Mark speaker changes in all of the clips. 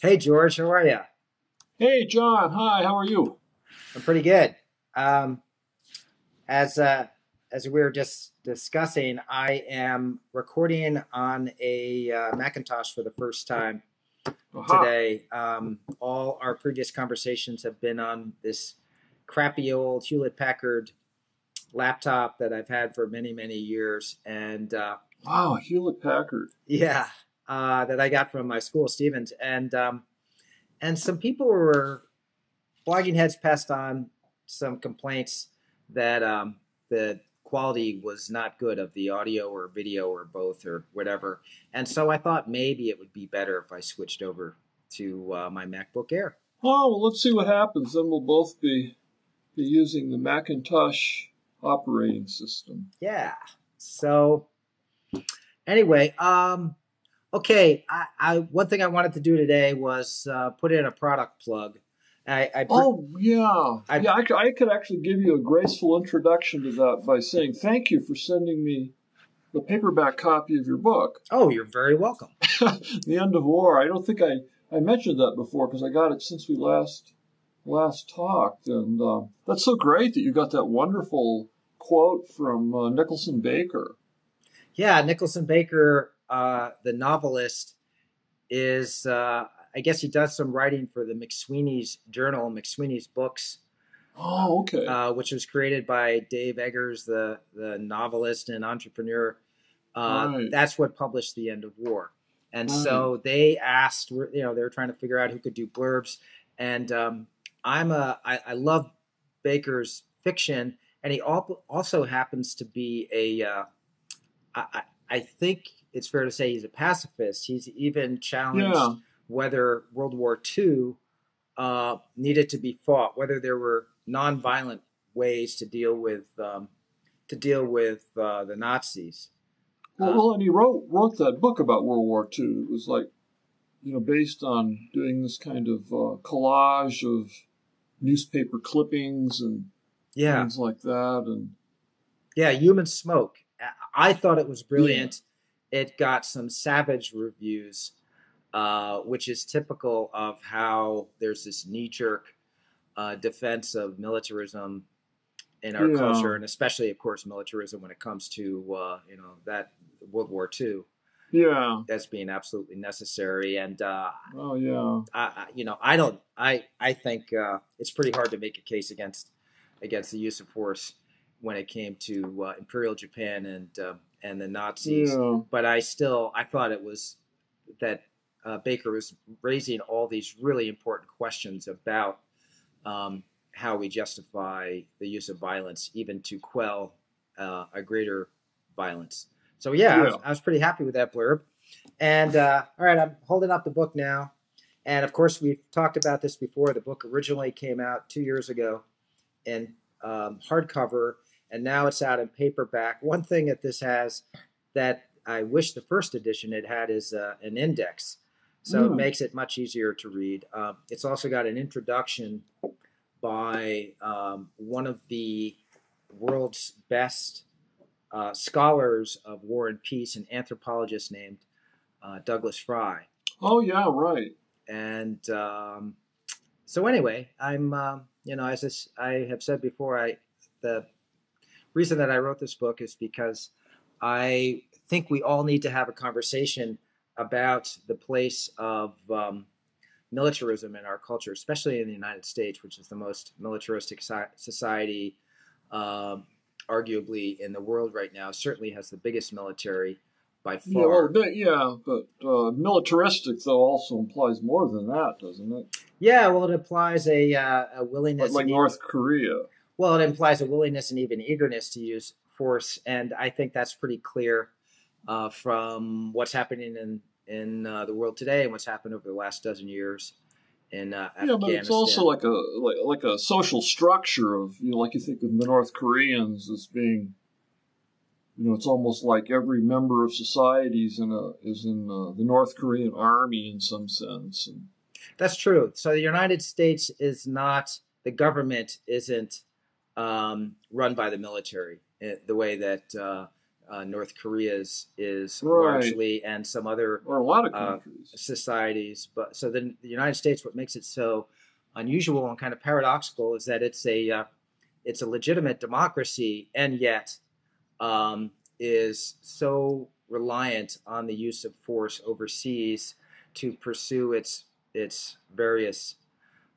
Speaker 1: Hey George, how are you?
Speaker 2: Hey, John. Hi, how are you?
Speaker 1: I'm pretty good. Um, as uh, as we were just discussing, I am recording on a Macintosh for the first time
Speaker 2: Aha.
Speaker 1: today. All our previous conversations have been on this crappy old Hewlett Packard laptop that I've had for many, many years, and
Speaker 2: Wow, Hewlett Packard.
Speaker 1: yeah, that I got from my school, Stevens, and some people were blogging heads passed on some complaints that the quality was not good of the audio or video or both or whatever. And so I thought maybe it would be better if I switched over to my MacBook Air.
Speaker 2: Oh, well, let's see what happens. Then we'll both be using the Macintosh operating system.
Speaker 1: Yeah. So anyway, okay. I one thing I wanted to do today was put in a product plug.
Speaker 2: Oh, yeah.
Speaker 1: I
Speaker 2: Yeah, I could actually give you a graceful introduction to that by saying thank you for sending me the paperback copy of your book,
Speaker 1: oh, you're very welcome.
Speaker 2: The End of War. I don't think I mentioned that before because I got it since we last talked. And that's so great that you got that wonderful quote from Nicholson Baker.
Speaker 1: Yeah, Nicholson Baker, the novelist, is I guess he does some writing for the McSweeney's Journal, McSweeney's Books,
Speaker 2: Oh, okay.
Speaker 1: which was created by Dave Eggers, the novelist and entrepreneur.
Speaker 2: Right,
Speaker 1: That's what published The End of War, and
Speaker 2: right.
Speaker 1: so they asked, they were trying to figure out who could do blurbs, and I love Baker's fiction, and he also happens to be I think it's fair to say he's a pacifist. He's even challenged
Speaker 2: Yeah,
Speaker 1: whether World War II needed to be fought, whether there were nonviolent ways to deal with the Nazis. Uh,
Speaker 2: well, and he wrote that book about World War II. It was like, based on doing this kind of collage of newspaper clippings and
Speaker 1: yeah,
Speaker 2: things like that. And
Speaker 1: yeah, Human Smoke. I thought it was
Speaker 2: yeah,
Speaker 1: brilliant. It got some savage reviews, which is typical of how there's this knee jerk defense of militarism in our
Speaker 2: yeah,
Speaker 1: culture, and especially, of course, militarism when it comes to that World War II
Speaker 2: yeah.
Speaker 1: as being absolutely necessary. And
Speaker 2: Oh, yeah,
Speaker 1: I don't. I think it's pretty hard to make a case against the use of force when it came to Imperial Japan and the Nazis.
Speaker 2: yeah.
Speaker 1: But I thought it was that Baker was raising all these really important questions about how we justify the use of violence, even to quell a greater violence. So yeah,
Speaker 2: Yeah.
Speaker 1: I was pretty happy with that blurb. And all right, I'm holding up the book now. And of course, we've talked about this before. The book originally came out 2 years ago in hardcover, and now it's out in paperback. One thing that this has that I wish the first edition it had is an index, so it
Speaker 2: Mm.
Speaker 1: makes it much easier to read. It's also got an introduction by one of the world's best scholars of war and peace, an anthropologist named Douglas Fry.
Speaker 2: Oh, yeah, right.
Speaker 1: And so anyway, I'm as I have said before, the reason that I wrote this book is because I think we all need to have a conversation about the place of militarism in our culture, especially in the United States, which is the most militaristic society, um, arguably in the world right now. Certainly has the biggest military by
Speaker 2: Yeah, well,
Speaker 1: far.
Speaker 2: but militaristic though also implies more than that, doesn't it?
Speaker 1: Yeah, well, it implies a willingness
Speaker 2: Like
Speaker 1: and
Speaker 2: North Korea.
Speaker 1: well, it implies a willingness and even eagerness to use force, and I think that's pretty clear from what's happening in the world today and what's happened over the last dozen years in
Speaker 2: Yeah, but it's also
Speaker 1: Afghanistan.
Speaker 2: like like a social structure of like you think of the North Koreans as being it's almost like every member of society is in the North Korean army in some sense. And
Speaker 1: That's true. So the United States is not the government isn't run by the military the way that North Korea's is
Speaker 2: Right.
Speaker 1: largely, and some other
Speaker 2: Or a lot of countries.
Speaker 1: societies. But so then the United States, what makes it so unusual and kind of paradoxical is that it's a legitimate democracy, and yet is so reliant on the use of force overseas to pursue its various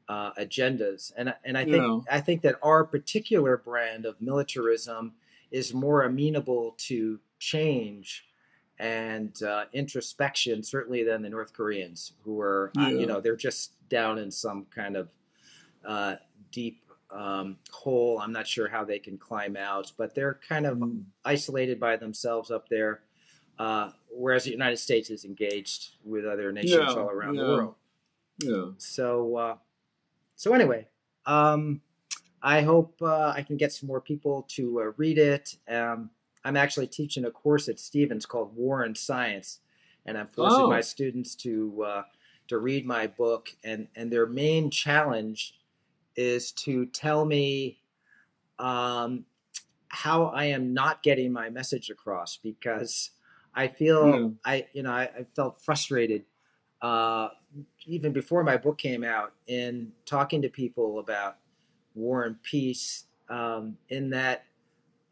Speaker 1: agendas. And I think that our particular brand of militarism is more amenable to change and introspection, certainly, than the North Koreans, who are they're just down in some kind of deep hole. I'm not sure how they can climb out, but they're kind of isolated by themselves up there. Whereas the United States is engaged with other nations all around the world.
Speaker 2: Yeah.
Speaker 1: So anyway, I hope I can get some more people to read it. I'm actually teaching a course at Stevens called War and Science, and I'm forcing my students to read my book. And their main challenge is to tell me how I am not getting my message across, because I feel I felt frustrated even before my book came out in talking to people about war and peace, in that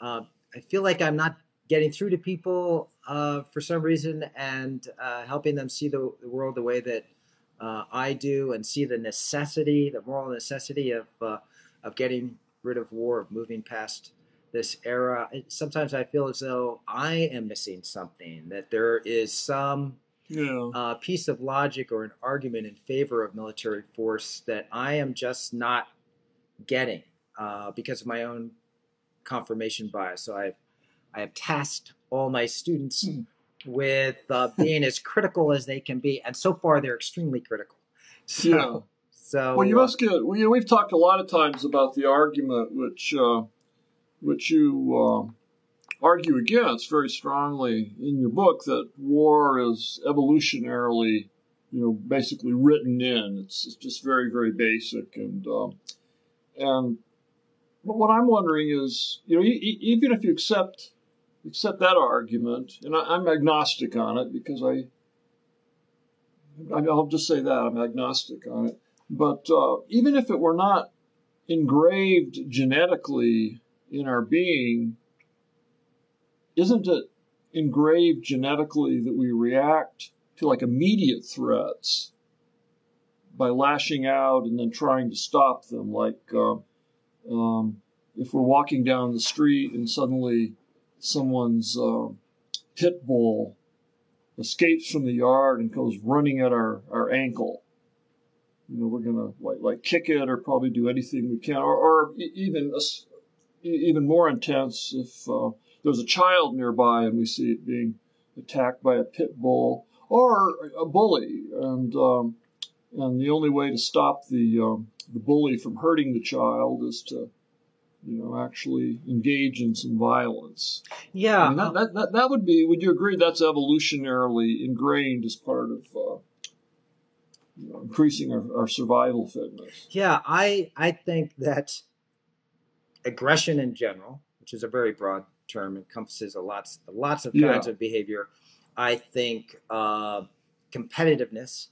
Speaker 1: I feel like I'm not getting through to people for some reason, and helping them see the world the way that I do, and see the moral necessity of getting rid of war, of moving past this era. Sometimes I feel as though I am missing something, that there is some piece of logic or an argument in favor of military force that I am just not getting because of my own confirmation bias. So I have tasked all my students with being as critical as they can be, and so far they're extremely critical. So
Speaker 2: well, you must get. We've talked a lot of times about the argument which you argue against very strongly in your book, that war is evolutionarily, basically written in. It's just very, very basic, and what I'm wondering is, even if you accept that argument, and I'm agnostic on it, because I'll just say that I'm agnostic on it. But even if it were not engraved genetically in our being, isn't it engraved genetically that we react to like immediate threats by lashing out and then trying to stop them? Like if we're walking down the street and suddenly someone's pit bull escapes from the yard and goes running at our ankle, we're gonna like kick it, or probably do anything we can, or even more intense if there's a child nearby and we see it being attacked by a pit bull or a bully, and the only way to stop the bully from hurting the child is to actually engage in some violence.
Speaker 1: Yeah,
Speaker 2: I mean, that would be. Would you agree that's evolutionarily ingrained as part of increasing our survival fitness?
Speaker 1: Yeah, I think that aggression in general, which is a very broad term, encompasses lots of kinds of behavior. I think competitiveness,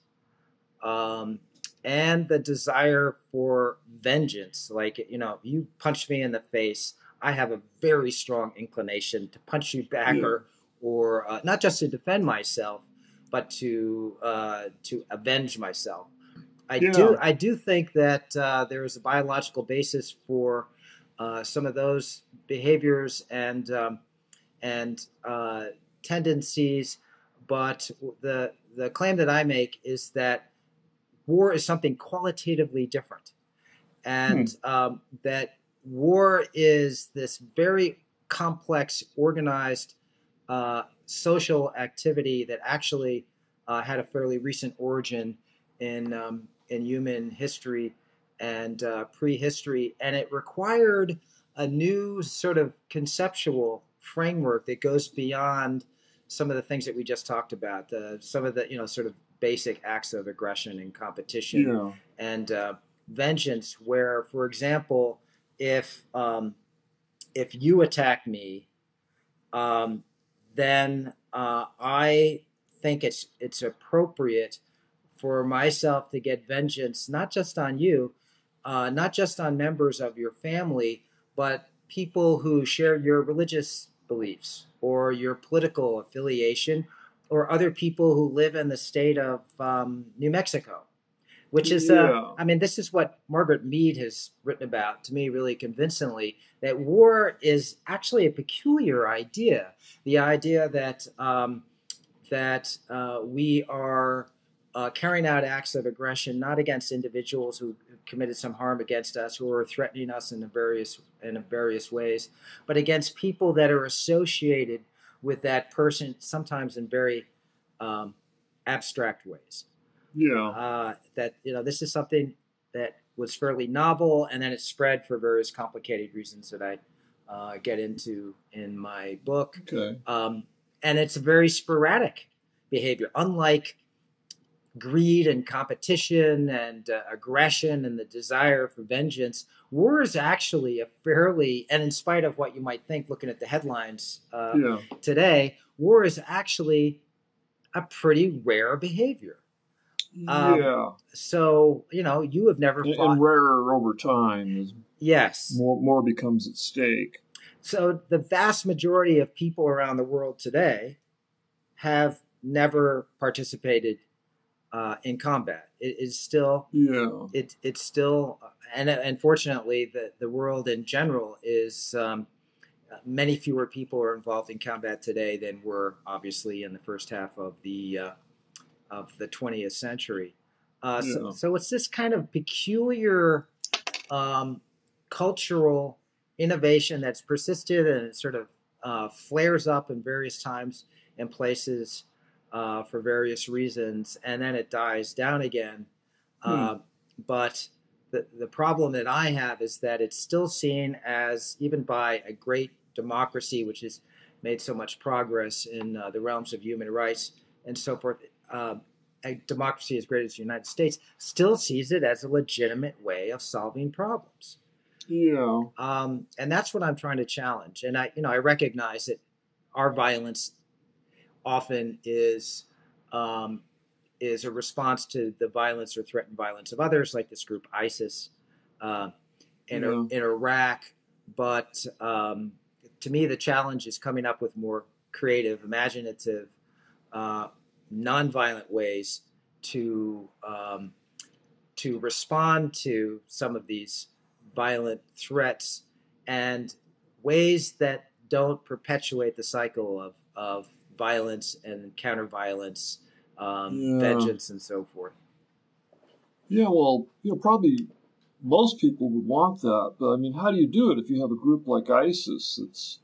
Speaker 1: and the desire for vengeance. Like, if you punch me in the face, I have a very strong inclination to punch you back, or not just to defend myself, but to avenge myself. I do think that there is a biological basis for some of those behaviors and tendencies, but the claim that I make is that war is something qualitatively different, and that war is this very complex, organized social activity that actually had a fairly recent origin in human history and prehistory, and it required a new sort of conceptual framework that goes beyond some of the things that we just talked about, some of the sort of basic acts of aggression and competition and vengeance. Where, for example, if you attack me, then I think it's appropriate for myself to get vengeance, not just on you, not just on members of your family, but people who share your religious beliefs or your political affiliation, or other people who live in the state of New Mexico, which is,
Speaker 2: Yeah.
Speaker 1: I mean, this is what Margaret Mead has written about to me really convincingly, that war is actually a peculiar idea. The idea that we are carrying out acts of aggression not against individuals who committed some harm against us, who are threatening us in various ways, but against people that are associated with that person, sometimes in very abstract ways.
Speaker 2: Yeah.
Speaker 1: That this is something that was fairly novel, and then it spread for various complicated reasons that I get into in my book.
Speaker 2: Okay.
Speaker 1: And it's a very sporadic behavior, unlike greed and competition and aggression and the desire for vengeance. War is actually a fairly, and in spite of what you might think looking at the headlines today, war is actually a pretty rare behavior. So, you have never fought.
Speaker 2: And rarer over time as
Speaker 1: yes.
Speaker 2: more becomes at stake.
Speaker 1: So the vast majority of people around the world today have never participated in combat. It is still, it's still, and unfortunately, the world in general is many fewer people are involved in combat today than were obviously in the first half of the 20th century. So it's this kind of peculiar cultural innovation that's persisted, and it sort of flares up in various times and places for various reasons, and then it dies down again. But the problem that I have is that it's still seen as, even by a great democracy, which has made so much progress in the realms of human rights and so forth, a democracy as great as the United States still sees it as a legitimate way of solving problems.
Speaker 2: Yeah.
Speaker 1: And that's what I'm trying to challenge. And I recognize that our violence often is a response to the violence or threatened violence of others, like this group ISIS in Iraq. But to me, the challenge is coming up with more creative, imaginative, nonviolent ways to respond to some of these violent threats, and ways that don't perpetuate the cycle of violence and counter-violence, vengeance, and so forth.
Speaker 2: Yeah, well, probably most people would want that, but I mean, how do you do it if you have a group like ISIS that's...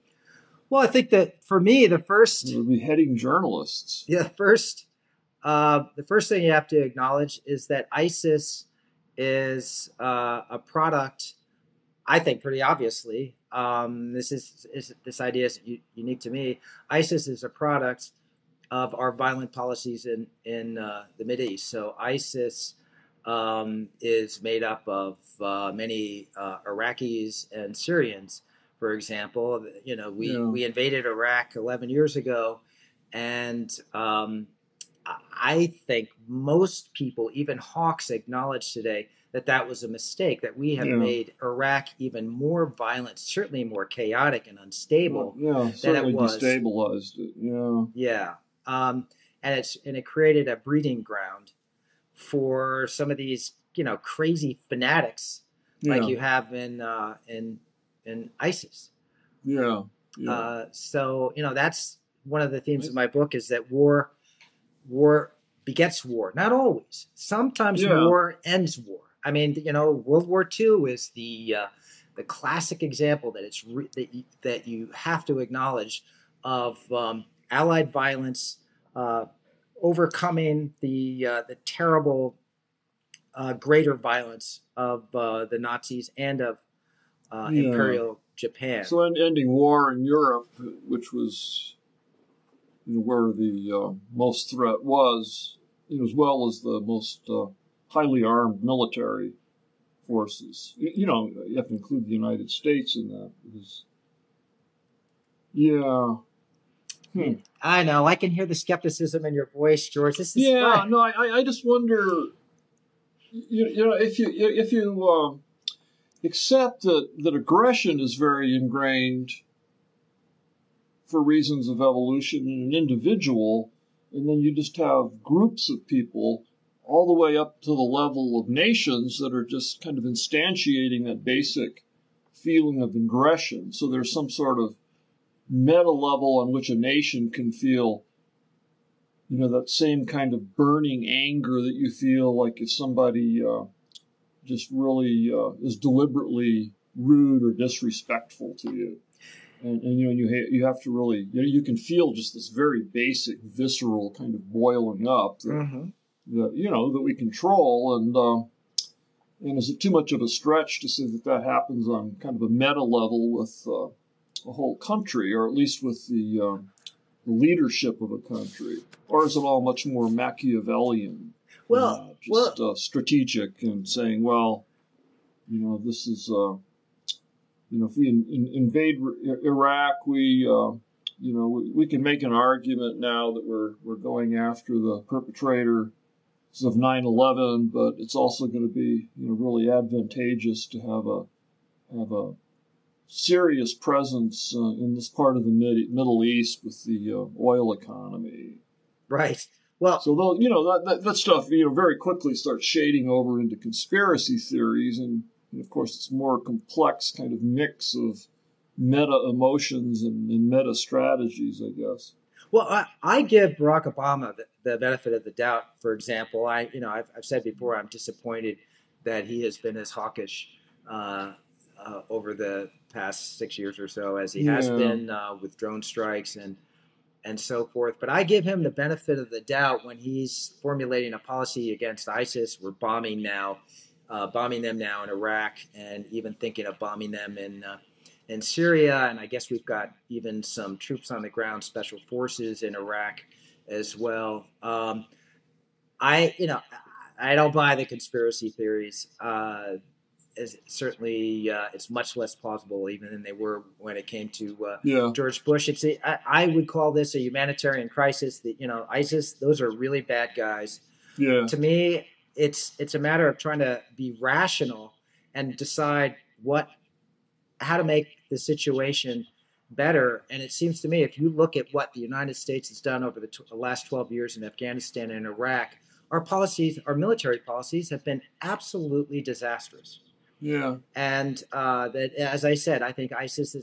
Speaker 1: Well, I think that for me, the first...
Speaker 2: beheading journalists.
Speaker 1: Yeah, the first thing you have to acknowledge is that ISIS is a product, I think pretty obviously, this idea is unique to me. ISIS is a product of our violent policies in the Mideast. So ISIS is made up of many Iraqis and Syrians. For example, we invaded Iraq 11 years ago, and I think most people, even hawks, acknowledge today that was a mistake, that we have made Iraq even more violent, certainly more chaotic and unstable than it was.
Speaker 2: Destabilized it.
Speaker 1: And it created a breeding ground for some of these, crazy fanatics like you have in ISIS. So that's one of the themes of my book, is that war begets war. Not always. Sometimes war ends war. I mean, World War II is the classic example that that you have to acknowledge of Allied violence overcoming the terrible greater violence of the Nazis and of Imperial Japan.
Speaker 2: So ending war in Europe, which was where the most threat was, as well as the most highly armed military forces. You have to include the United States in that.
Speaker 1: I know. I can hear the skepticism in your voice, George. This is fun.
Speaker 2: No, I just wonder, if you accept that aggression is very ingrained for reasons of evolution in an individual, and then you just have groups of people all the way up to the level of nations that are just kind of instantiating that basic feeling of aggression. So there's some sort of meta level on which a nation can feel, that same kind of burning anger that you feel like if somebody just really is deliberately rude or disrespectful to you. And you have to really, you can feel just this very basic, visceral kind of boiling up that we control. And is it too much of a stretch to say that happens on kind of a meta level with a whole country, or at least with the leadership of a country? Or is it all much more Machiavellian? Strategic and saying, this is, if we invade Iraq, we can make an argument now that we're going after the perpetrators of 9/11, but it's also going to be, really advantageous to have a serious presence in this part of the Middle East with the oil economy.
Speaker 1: Right. Well,
Speaker 2: so that stuff very quickly starts shading over into conspiracy theories, and of course it's more complex kind of mix of meta emotions and meta strategies, I guess.
Speaker 1: Well, I give Barack Obama the benefit of the doubt. For example, I've said before I'm disappointed that he has been as hawkish over the past 6 years or so as he has been with drone strikes and so forth. But I give him the benefit of the doubt when he's formulating a policy against ISIS. We're bombing them now in Iraq, and even thinking of bombing them in Syria. And I guess we've got even some troops on the ground, special forces in Iraq as well. I don't buy the conspiracy theories. Certainly, it's much less plausible even than they were when it came to George Bush. I would call this a humanitarian crisis. ISIS, those are really bad guys.
Speaker 2: Yeah.
Speaker 1: To me, it's a matter of trying to be rational and decide how to make the situation better. And it seems to me, if you look at what the United States has done over the last 12 years in Afghanistan and Iraq, our military policies have been absolutely disastrous.
Speaker 2: Yeah.
Speaker 1: And that, as I said, I think ISIS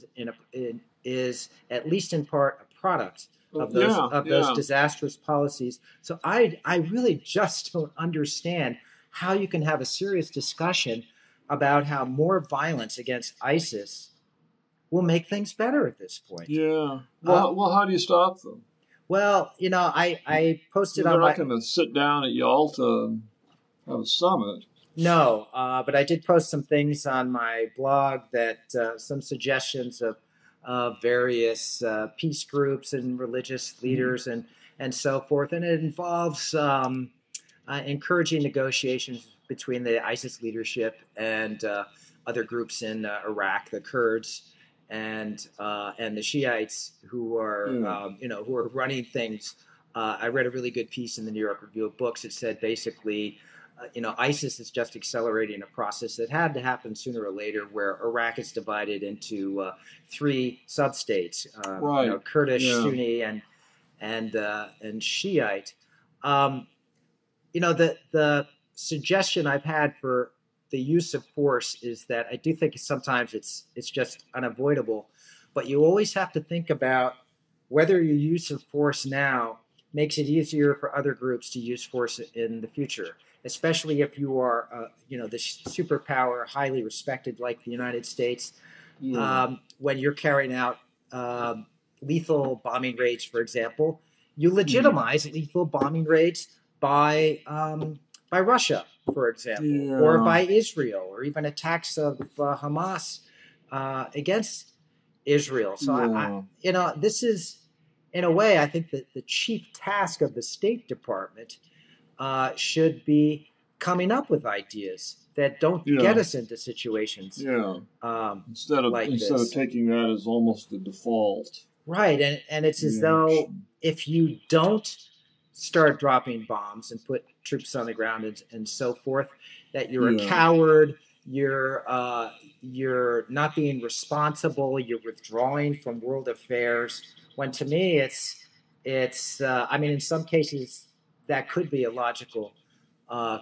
Speaker 1: is at least in part a product of those disastrous policies. So I really just don't understand how you can have a serious discussion about how more violence against ISIS will make things better at this point.
Speaker 2: Yeah. Well, how do you stop them?
Speaker 1: Well, I posted
Speaker 2: They're
Speaker 1: on
Speaker 2: not going to sit down at Yalta and have a summit.
Speaker 1: No, but I did post some things on my blog some suggestions of various peace groups and religious leaders and so forth. And it involves encouraging negotiations between the ISIS leadership and other groups in Iraq, the Kurds and the Shiites who are who are running things. I read a really good piece in the New York Review of Books. It said basically, ISIS is just accelerating a process that had to happen sooner or later, where Iraq is divided into 3 sub-states, Kurdish, Sunni, and Shiite. The suggestion I've had for the use of force is that I do think sometimes it's just unavoidable, but you always have to think about whether your use of force now makes it easier for other groups to use force in the future, especially if you are, the superpower, highly respected like the United States, when you're carrying out lethal bombing raids, for example. You legitimize lethal bombing raids by Russia, for example, or by Israel, or even attacks of Hamas against Israel. So, this is, in a way, I think that the chief task of the State Department should be coming up with ideas that don't get us into situations
Speaker 2: instead of taking that as almost the default.
Speaker 1: Right, and it's as though
Speaker 2: reaction.
Speaker 1: if you don't start dropping bombs and put troops on the ground and so forth, that you're a
Speaker 2: Yeah,
Speaker 1: coward, you're not being responsible, you're withdrawing from world affairs. When to me, it's I mean, in some cases that could be a logical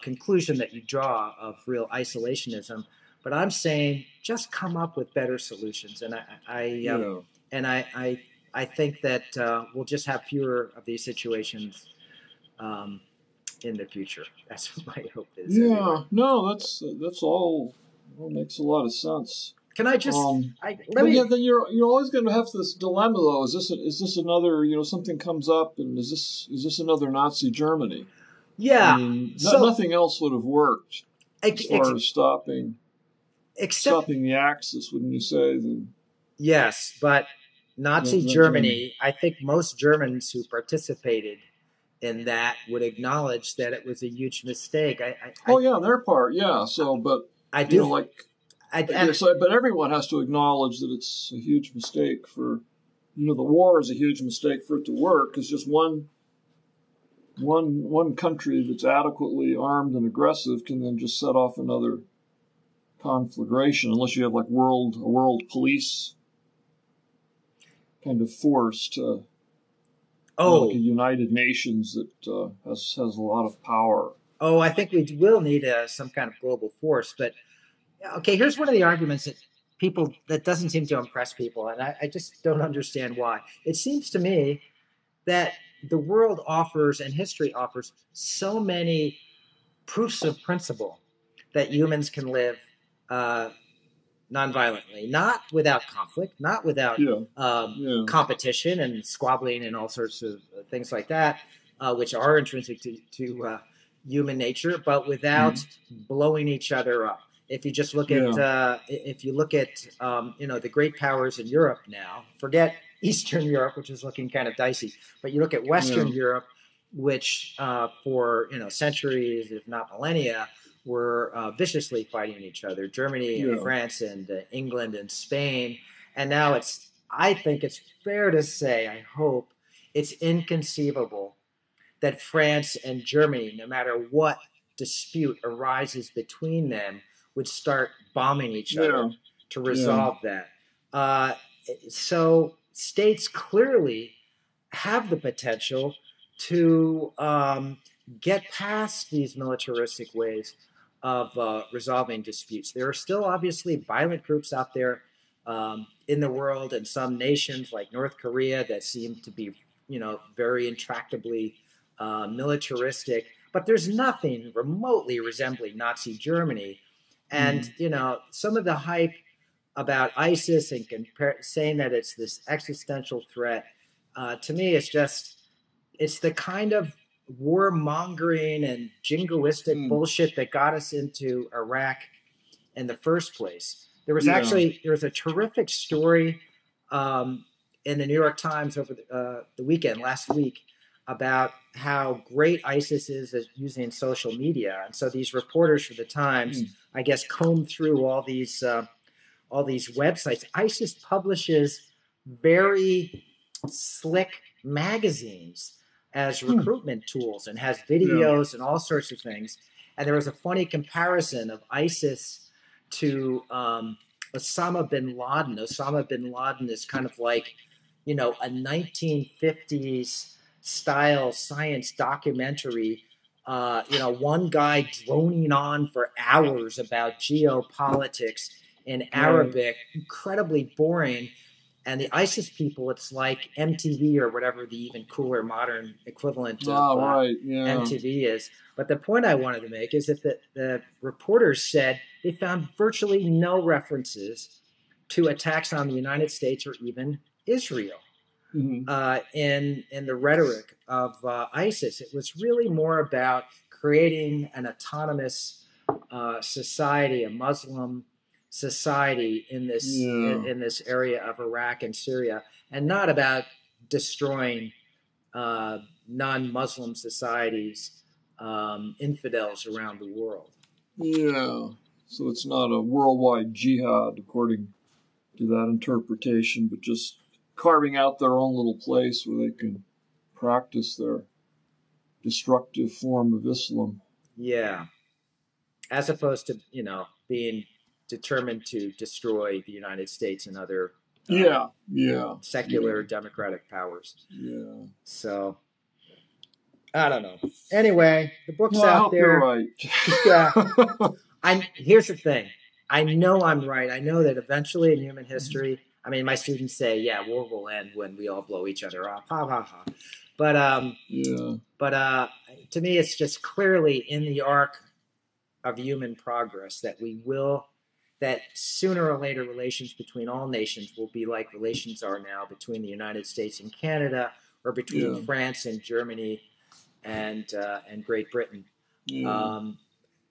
Speaker 1: conclusion that you draw of real isolationism. But I'm saying just come up with better solutions, and
Speaker 2: yeah.
Speaker 1: and I think that we'll just have fewer of these situations um, in the future. That's what my hope is. Anyway,
Speaker 2: Yeah, no, that's all makes a lot of sense.
Speaker 1: can I just let
Speaker 2: But yeah,
Speaker 1: me?
Speaker 2: then you're always going to have this dilemma though. Is this another, something comes up, and is this another Nazi Germany? I
Speaker 1: Yeah.
Speaker 2: mean,
Speaker 1: So
Speaker 2: nothing else would have worked as far as
Speaker 1: except
Speaker 2: stopping the Axis, wouldn't you say?
Speaker 1: yes, but Nazi
Speaker 2: Then
Speaker 1: Germany. I think most Germans who participated in that would acknowledge that it was a huge mistake.
Speaker 2: oh yeah, their part, yeah. So, but
Speaker 1: I
Speaker 2: you
Speaker 1: do.
Speaker 2: know, like
Speaker 1: I,
Speaker 2: but everyone has to acknowledge that it's a huge mistake for, the war is a huge mistake for it to work, because just one country that's adequately armed and aggressive can then just set off another conflagration, unless you have like a world police kind of force to, like a United Nations that has a lot of power.
Speaker 1: Oh, I think we will need some kind of global force. But okay, here's one of the arguments that doesn't seem to impress people, and I just don't understand why. It seems to me that the world offers and history offers so many proofs of principle that humans can live uh, nonviolently, not without conflict, not without competition and squabbling and all sorts of things like that, which are intrinsic to human nature, but without blowing each other up. If you just look at, the great powers in Europe now, forget Eastern Europe, which is looking kind of dicey, but you look at Western Europe, which for centuries, if not millennia, were viciously fighting each other. Germany and France and England and Spain, and now I think it's fair to say, I hope, it's inconceivable that France and Germany, no matter what dispute arises between them, would start bombing each other to resolve that. So states clearly have the potential to get past these militaristic ways of resolving disputes. There are still obviously violent groups out there in the world, and some nations like North Korea that seem to be, very intractably militaristic. But there's nothing remotely resembling Nazi Germany. And, some of the hype about ISIS and saying that it's this existential threat, to me, it's the kind of warmongering and jingoistic bullshit that got us into Iraq in the first place. There was a terrific story in the New York Times over the weekend, last week, about how great ISIS is at using social media. And so these reporters for the Times, I guess, combed through all these websites. ISIS publishes very slick magazines as recruitment tools and has videos and all sorts of things. And there was a funny comparison of ISIS to Osama bin Laden. Osama bin Laden is kind of like, a 1950s style science documentary. One guy droning on for hours about geopolitics in Arabic, incredibly boring. And the ISIS people, it's like MTV or whatever the even cooler modern equivalent of MTV is. But the point I wanted to make is that the reporters said they found virtually no references to attacks on the United States or even Israel in the rhetoric of ISIS. It was really more about creating an autonomous society, a Muslim society in this area of Iraq and Syria, and not about destroying non-Muslim societies, infidels around the world.
Speaker 2: Yeah, so it's not a worldwide jihad according to that interpretation, but just carving out their own little place where they can practice their destructive form of Islam.
Speaker 1: Yeah. As opposed to, being determined to destroy the United States and other secular democratic powers.
Speaker 2: Yeah.
Speaker 1: So, I don't know. Anyway, the book's
Speaker 2: I
Speaker 1: out
Speaker 2: hope
Speaker 1: there.
Speaker 2: You're right.
Speaker 1: Yeah. Here's the thing. I know I'm right. I know that eventually in human history, I mean, my students say, yeah, war will end when we all blow each other up. Ha, ha, ha. But to me, it's just clearly in the arc of human progress that sooner or later relations between all nations will be like relations are now between the United States and Canada, or between France and Germany and Great Britain.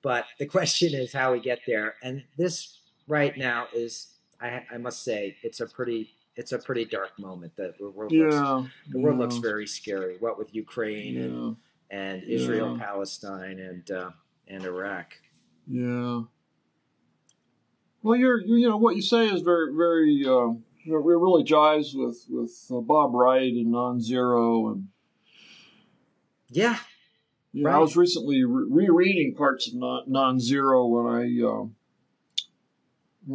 Speaker 1: But the question is how we get there. And this right now is, I must say, it's a pretty dark moment. The world looks very scary. What with Ukraine and Israel, Palestine, and Iraq.
Speaker 2: Yeah. Well, what you say is very, very, it really jives with Bob Wright and Non-Zero, and
Speaker 1: right.
Speaker 2: I was recently rereading parts of Non-Zero when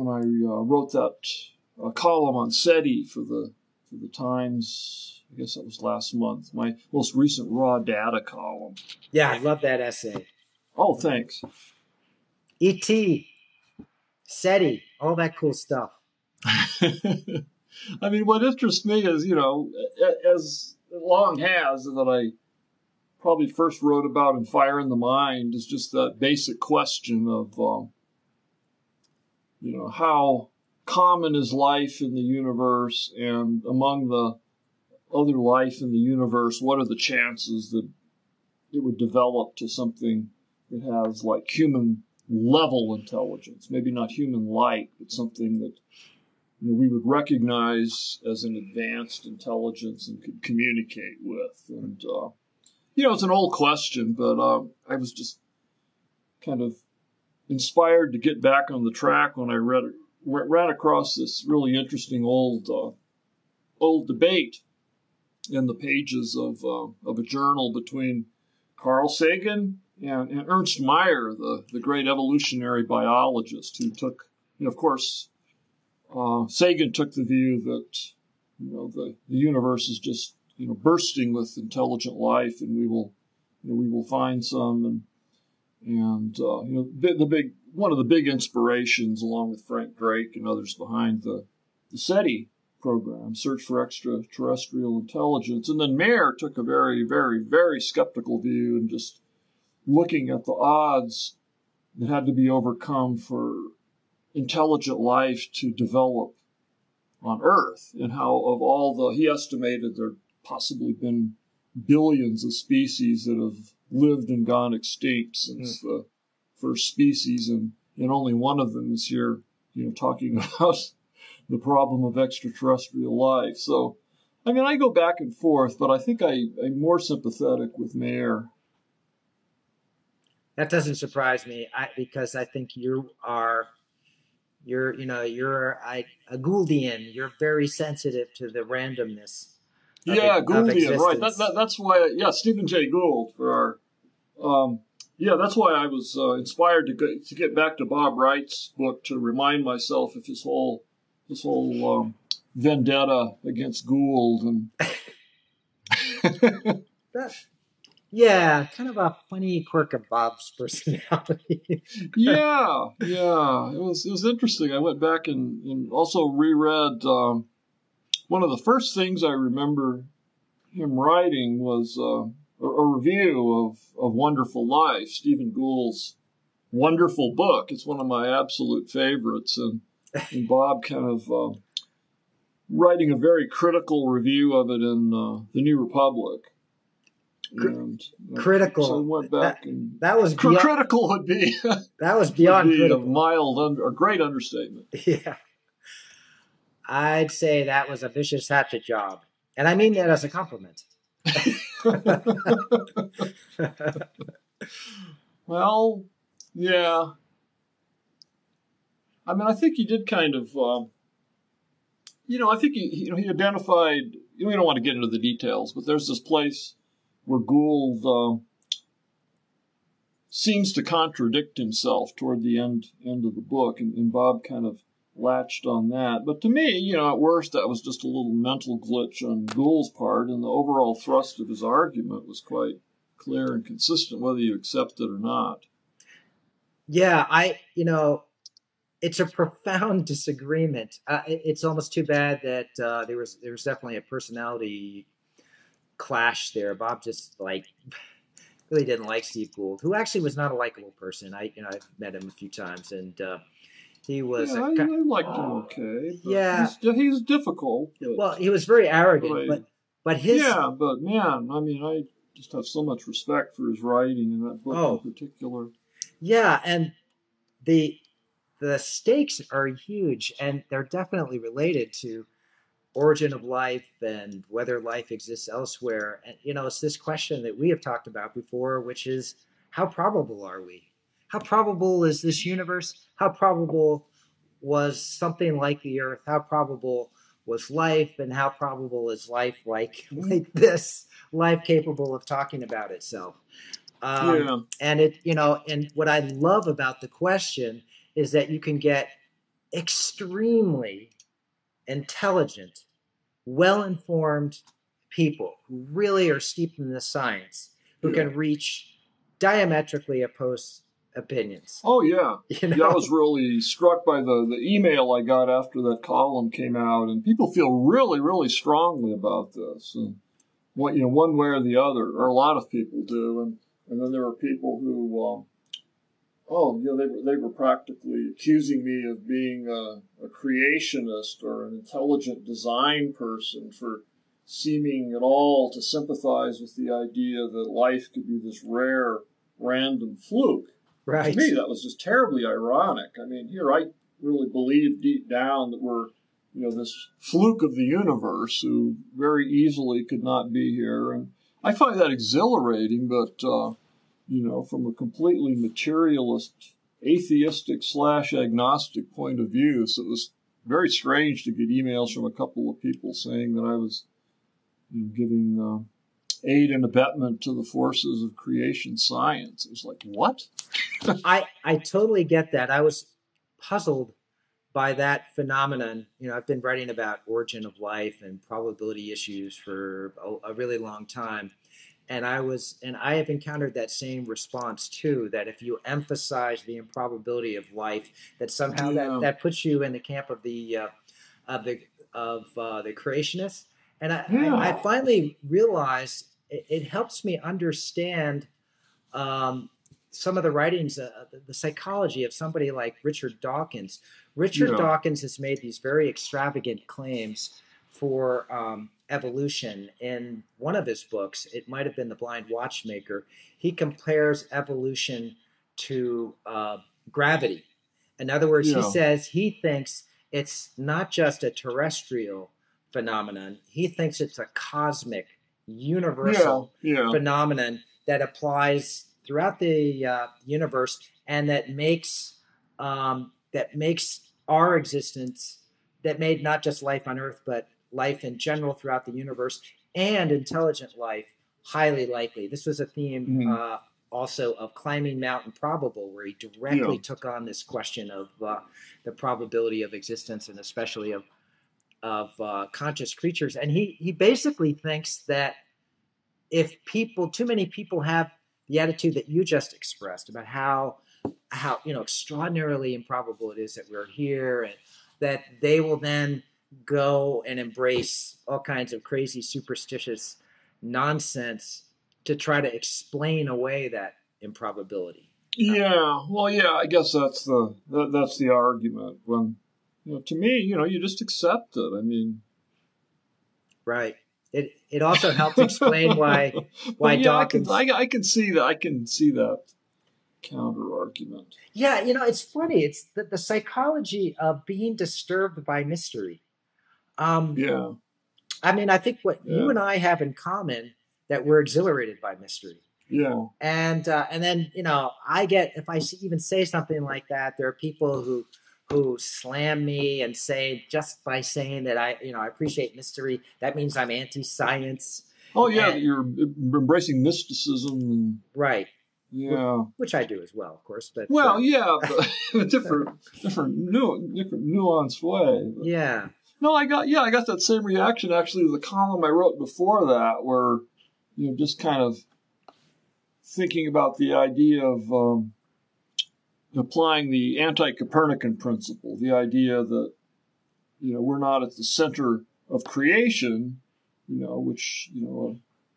Speaker 2: I wrote that column on SETI for the Times. I guess that was last month. My most recent raw data column.
Speaker 1: Yeah, I love that essay.
Speaker 2: Oh, thanks.
Speaker 1: E.T., SETI, all that cool stuff.
Speaker 2: I mean, what interests me is, as long has, that I probably first wrote about in Fire in the Mind, is just that basic question of, how common is life in the universe, and among the other life in the universe, what are the chances that it would develop to something that has like human level intelligence, maybe not human-like, but something that we would recognize as an advanced intelligence and could communicate with. And, it's an old question, but I was just kind of inspired to get back on the track when I ran across this really interesting old debate in the pages of a journal between Carl Sagan and Ernst Mayr, the great evolutionary biologist, who took, of course, Sagan took the view that, the universe is just, bursting with intelligent life, and we will find some, and one of the big inspirations, along with Frank Drake and others behind the SETI program, Search for Extraterrestrial Intelligence. And then Mayr took a very, very, very skeptical view, and just looking at the odds that had to be overcome for intelligent life to develop on Earth, and how he estimated there possibly been billions of species that have lived and gone extinct since the first species, and only one of them is here, talking about the problem of extraterrestrial life. So, I mean, I go back and forth, but I think I'm more sympathetic with Mayr.
Speaker 1: That doesn't surprise me, because I think you're a Gouldian. You're very sensitive to the randomness.
Speaker 2: Gouldian, right? That's why. Stephen Jay Gould for our. That's why I was inspired to get back to Bob Wright's book, to remind myself of his whole vendetta against Gould, and
Speaker 1: kind of a funny quirk of Bob's personality.
Speaker 2: It was interesting. I went back and also reread. One of the first things I remember him writing was a review of Wonderful Life, Stephen Gould's wonderful book. It's one of my absolute favorites, and Bob kind of writing a very critical review of it in the New Republic. And,
Speaker 1: critical.
Speaker 2: So I went back
Speaker 1: that was beyond,
Speaker 2: critical would be
Speaker 1: that was beyond
Speaker 2: would be
Speaker 1: critical.
Speaker 2: A mild, a great understatement.
Speaker 1: Yeah, I'd say that was a vicious hatchet job, and I mean that as a compliment.
Speaker 2: Well, I mean, I think he did kind of, I think he identified. We don't want to get into the details, but there's this place where Gould seems to contradict himself toward the end of the book, and Bob kind of latched on that. But to me, at worst, that was just a little mental glitch on Gould's part, and the overall thrust of his argument was quite clear and consistent, whether you accept it or not.
Speaker 1: Yeah, it's a profound disagreement. It's almost too bad that there was definitely a personality clash there. Bob just really didn't like Steve Gould, who actually was not a likable person. I've met him a few times, and he was.
Speaker 2: Yeah, I liked him okay.
Speaker 1: Yeah,
Speaker 2: he's difficult.
Speaker 1: Well, he was very arrogant, but his.
Speaker 2: Yeah, but man, I just have so much respect for his writing in that book in particular.
Speaker 1: Yeah, and the stakes are huge, and they're definitely related to origin of life and whether life exists elsewhere. And it's this question that we have talked about before, which is, how probable are we? How probable is this universe? How probable was something like the Earth? How probable was life? And how probable is life like this? Life capable of talking about itself? And and what I love about the question is that you can get extremely intelligent, well-informed people who really are steeped in the science, who can reach diametrically opposed opinions.
Speaker 2: Oh, yeah. I was really struck by the email I got after that column came out, and people feel really, really strongly about this. And one way or the other, or a lot of people do. And then there are people who, they were practically accusing me of being a creationist or an intelligent design person for seeming at all to sympathize with the idea that life could be this rare, random fluke.
Speaker 1: Right.
Speaker 2: To me, that was just terribly ironic. I mean, here I really believe deep down that we're, this fluke of the universe who very easily could not be here. And I find that exhilarating, but, from a completely materialist, atheistic / agnostic point of view. So it was very strange to get emails from a couple of people saying that I was giving aid and abetment to the forces of creation science. It was like, what?
Speaker 1: I totally get that. I was puzzled by that phenomenon. I've been writing about origin of life and probability issues for a really long time. And I have encountered that same response too, that if you emphasize the improbability of life, that somehow that puts you in the camp of the creationists. And I finally realized it helps me understand some of the writings, the psychology of somebody like Richard Dawkins. Richard Dawkins has made these very extravagant claims for evolution. In one of his books, it might have been The Blind Watchmaker, he compares evolution to gravity. In other words, he says he thinks it's not just a terrestrial phenomenon. He thinks it's a cosmic, universal phenomenon that applies throughout the universe, and that makes our existence, that made not just life on Earth, but life in general throughout the universe, and intelligent life, highly likely. This was a theme also of Climbing Mount Improbable, where he directly took on this question of the probability of existence, and especially of conscious creatures. And he basically thinks that if too many people have the attitude that you just expressed about how extraordinarily improbable it is that we're here, and that they will then go and embrace all kinds of crazy superstitious nonsense to try to explain away that improbability.
Speaker 2: I guess that's the argument. When to me, you just accept it. I mean,
Speaker 1: right. It also helps explain why Dawkins.
Speaker 2: I can see that. I can see that counter argument.
Speaker 1: Yeah, it's funny. It's the psychology of being disturbed by mystery. I mean, I think what you and I have in common, that we're exhilarated by mystery.
Speaker 2: Yeah.
Speaker 1: And then I get, if I even say something like that, there are people who slam me and say, just by saying that I appreciate mystery, that means I'm anti-science.
Speaker 2: Oh yeah, that you're embracing mysticism. And,
Speaker 1: right.
Speaker 2: Yeah.
Speaker 1: Which I do as well, of course. But
Speaker 2: yeah, but a different nuanced way. But,
Speaker 1: yeah.
Speaker 2: No, I got that same reaction actually to the column I wrote before that, where just kind of thinking about the idea of applying the anti-Copernican principle, the idea that we're not at the center of creation, which a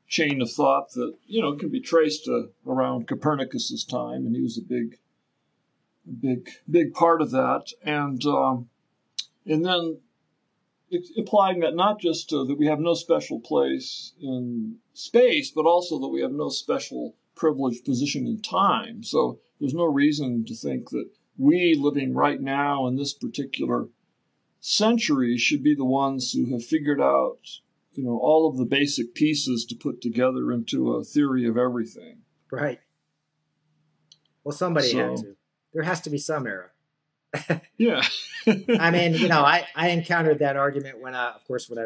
Speaker 2: chain of thought that can be traced around Copernicus's time, and he was a big part of that, and then implying that not just that we have no special place in space, but also that we have no special privileged position in time. So there's no reason to think that we living right now in this particular century should be the ones who have figured out, all of the basic pieces to put together into a theory of everything.
Speaker 1: Right. Well, somebody had to. There has to be some error.
Speaker 2: Yeah.
Speaker 1: I mean, I encountered that argument when I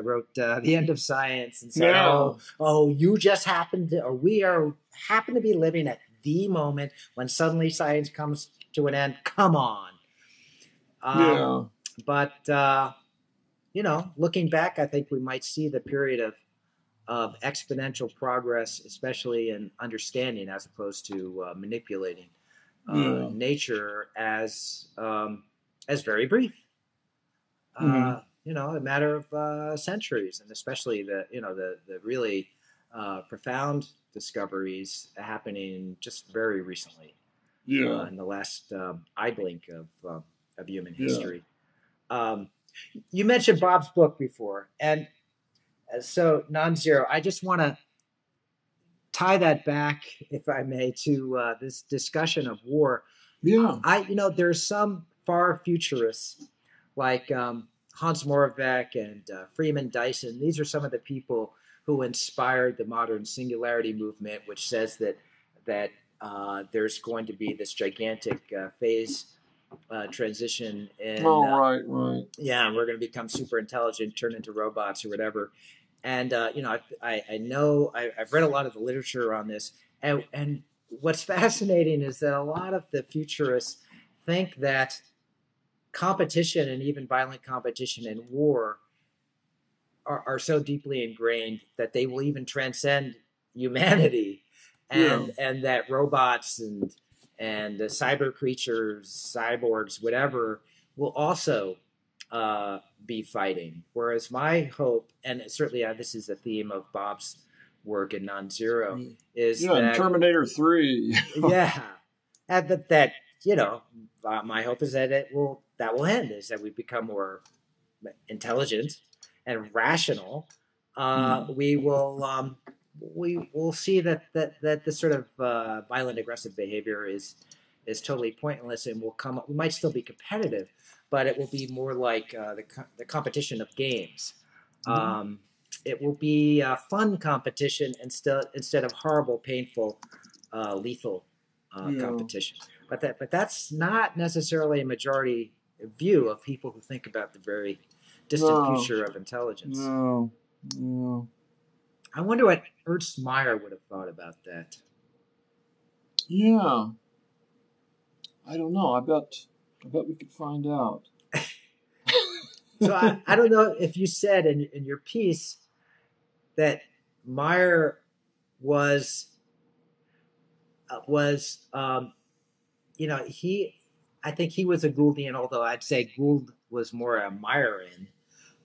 Speaker 1: wrote The End of Science and said, you just happen to, or we happen to be living at the moment when suddenly science comes to an end. Come on. But, looking back, I think we might see the period of exponential progress, especially in understanding as opposed to manipulating nature as very brief. A matter of centuries, and especially the really profound discoveries happening just very recently. In the last eye blink of human history. You mentioned Bob's book before, and so Non-Zero. I just want to tie that back, if I may, to this discussion of war.
Speaker 2: Yeah.
Speaker 1: There's some far futurists like Hans Moravec and Freeman Dyson. These are some of the people who inspired the modern singularity movement, which says that there's going to be this gigantic phase transition. And,
Speaker 2: right.
Speaker 1: Yeah, and we're going to become super intelligent, turn into robots or whatever. And I know I've read a lot of the literature on this, and what's fascinating is that a lot of the futurists think that competition, and even violent competition and war, are so deeply ingrained that they will even transcend humanity, and that robots and the cyber creatures, cyborgs, whatever, will also be fighting. Whereas my hope, and certainly this is a theme of Bob's work in Non-Zero, is that
Speaker 2: Terminator 3.
Speaker 1: and that my hope is that that will end, is that we become more intelligent and rational. We will see that this sort of violent, aggressive behavior is totally pointless, and we might still be competitive, but it will be more like the competition of games. It will be a fun competition instead of horrible, painful, lethal competition. But that's not necessarily a majority view of people who think about the very distant future of intelligence.
Speaker 2: No.
Speaker 1: I wonder what Ernst Mayr would have thought about that.
Speaker 2: Yeah. I don't know. I bet we could find out.
Speaker 1: So I don't know if you said in your piece that Mayr was I think he was a Gouldian, although I'd say Gould was more a Mayrian.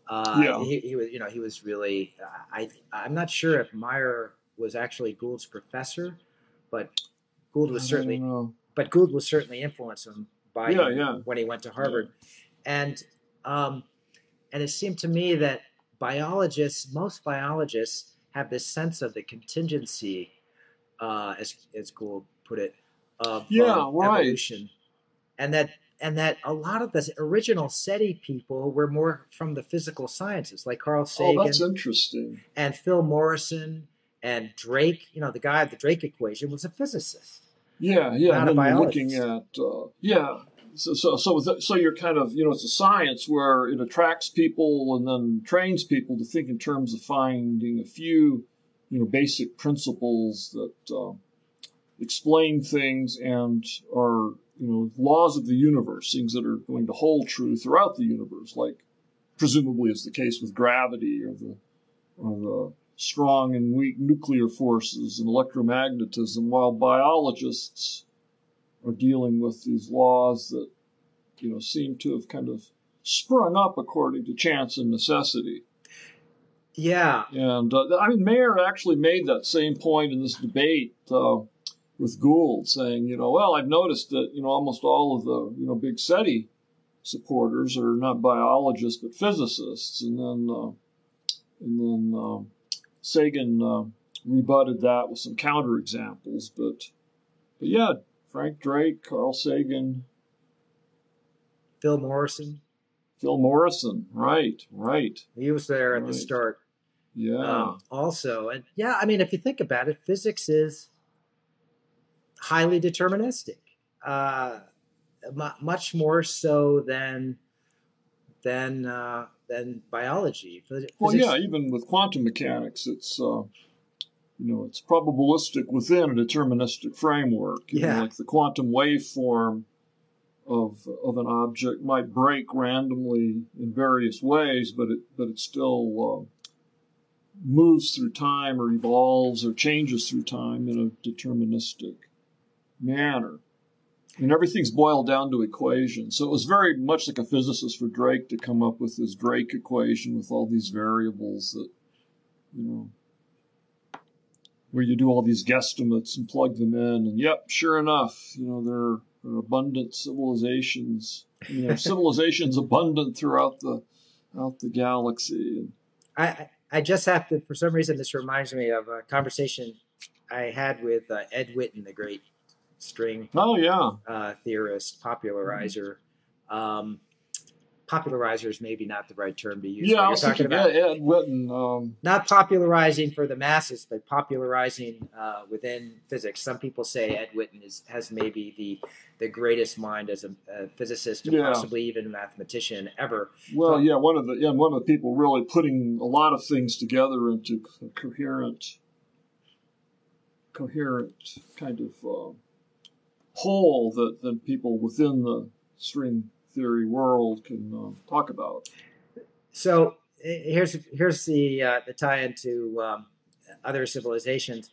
Speaker 1: He was really. I'm not sure if Mayr was actually Gould's professor, but Gould was certainly. But Gould was certainly influenced by him when he went to Harvard, and it seemed to me that most biologists, have this sense of the contingency, as Gould put it, of evolution, and that a lot of the original SETI people were more from the physical sciences, like Carl Sagan.
Speaker 2: Oh, that's interesting.
Speaker 1: And Phil Morrison and Drake. The guy of the Drake equation was a physicist.
Speaker 2: Not a biologist. Looking at So you're kind of, it's a science where it attracts people and then trains people to think in terms of finding a few, basic principles that explain things and are, laws of the universe, things that are going to hold true throughout the universe, like presumably is the case with gravity or the strong and weak nuclear forces and electromagnetism, while biologists are dealing with these laws that, seem to have kind of sprung up according to chance and necessity.
Speaker 1: Yeah.
Speaker 2: And, Mayer actually made that same point in this debate with Gould, saying, well, I've noticed that, almost all of the, big SETI supporters are not biologists but physicists. And then Sagan rebutted that with some counterexamples. But yeah, Frank Drake, Carl Sagan,
Speaker 1: Phil Morrison,
Speaker 2: right.
Speaker 1: He was there at the start.
Speaker 2: Yeah.
Speaker 1: Also, and yeah, if you think about it, physics is highly deterministic, much more so than biology.
Speaker 2: Well, yeah, even with quantum mechanics, it's it's probabilistic within a deterministic framework. Like the quantum waveform of an object might break randomly in various ways, but it still moves through time or evolves or changes through time in a deterministic manner. And everything's boiled down to equations. So it was very much like a physicist for Drake to come up with his Drake equation with all these variables that, where you do all these guesstimates and plug them in. And yep, sure enough, there are abundant civilizations. Civilizations abundant throughout the galaxy.
Speaker 1: I just have to, for some reason, this reminds me of a conversation I had with Ed Witten, the great string theorist, popularizer. Popularizer is maybe not the right term to use.
Speaker 2: Yeah, I was talking about Ed Witten.
Speaker 1: Not popularizing for the masses, but popularizing within physics. Some people say Ed Witten has maybe the greatest mind as a physicist, or possibly even a mathematician ever.
Speaker 2: Well, one of the people really putting a lot of things together into a coherent kind of whole that people within the string theory world can talk about.
Speaker 1: So here's the tie-in to other civilizations.